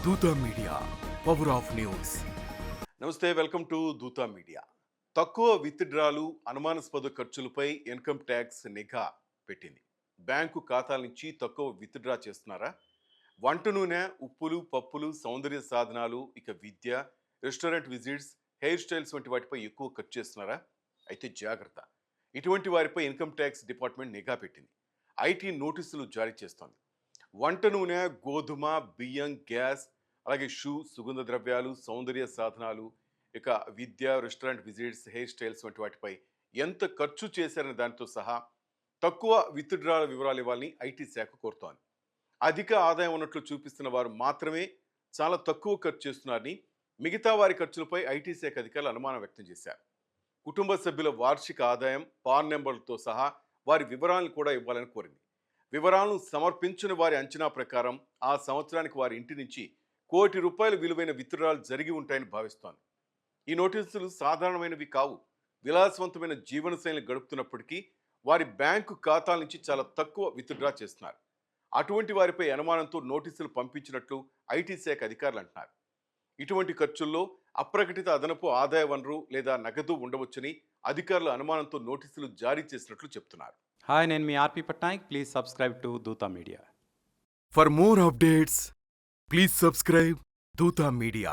దూత media, power of news. నమస్తే, welcome to Dootha media. తక్కువ విత్డ్రాలు, అనుమానాస్పద ఖర్చులపై ఇన్కమ్ ట్యాక్స్ నిఘా పెట్టింది. బ్యాంకు ఖాతాల నుంచి తక్కువ విత్డ్రా చేస్తున్నారా? వంట నూనె, ఉప్పులు, పప్పులు, సౌందర్య సాధనాలు, ఇక విద్య, రెస్టారెంట్ విజిట్స్, హెయిర్ స్టైల్స్ వంటి వాటిపై ఎక్కువ ఖర్చు చేస్తున్నారా? అయితే జాగ్రత్త, ఇటువంటి వారిపై ఇన్కమ్ ట్యాక్స్ డిపార్ట్మెంట్ నిఘా పెట్టింది. ఐటీ నోటీసులు జారీ చేస్తోంది. వంట నూనె, గోధుమ, బియ్యం, గ్యాస్, అలాగే షూ, సుగంధ ద్రవ్యాలు, సౌందర్య సాధనాలు, ఇక విద్య, రెస్టారెంట్ విజిట్స్, హెయిర్ స్టైల్స్ వంటి వాటిపై ఎంత ఖర్చు చేశారనే దానితో సహా తక్కువ విత్డ్రాల వివరాలు ఇవ్వాలని ఐటీ శాఖ కోరుతోంది. అధిక ఆదాయం ఉన్నట్లు చూపిస్తున్న వారు మాత్రమే చాలా తక్కువ ఖర్చు చేస్తున్నారని, మిగతా వారి ఖర్చులపై ఐటీ శాఖ అధికారులు అనుమానం వ్యక్తం చేశారు. కుటుంబ సభ్యుల వార్షిక ఆదాయం, పాన్ నెంబర్లతో సహా వారి వివరాలను కూడా ఇవ్వాలని కోరింది. వివరాలను సమర్పించిన వారి అంచనా ప్రకారం ఆ సంవత్సరానికి వారి ఇంటి నుంచి ₹1,00,00,000 విలువైన విత్డ్రాలు జరిగి ఉంటాయని భావిస్తోంది. ఈ నోటీసులు సాధారణమైనవి కావు. విలాసవంతమైన జీవనశైలిని గడుపుతున్నప్పటికీ వారి బ్యాంకు ఖాతాల నుంచి చాలా తక్కువ విత్డ్రా చేస్తున్నారు. అటువంటి వారిపై అనుమానంతో నోటీసులు పంపించినట్లు ఐటీ శాఖ అధికారులు అంటున్నారు. ఇటువంటి ఖర్చుల్లో అప్రకటిత అదనపు ఆదాయ వనరు లేదా నగదు ఉండవచ్చని అధికారులు అనుమానంతో నోటీసులు జారీ చేసినట్లు చెప్తున్నారు. హాయ్, నేను మీ RP Patnaik. Please subscribe to Dootha media. For more updates, please subscribe Dootha media.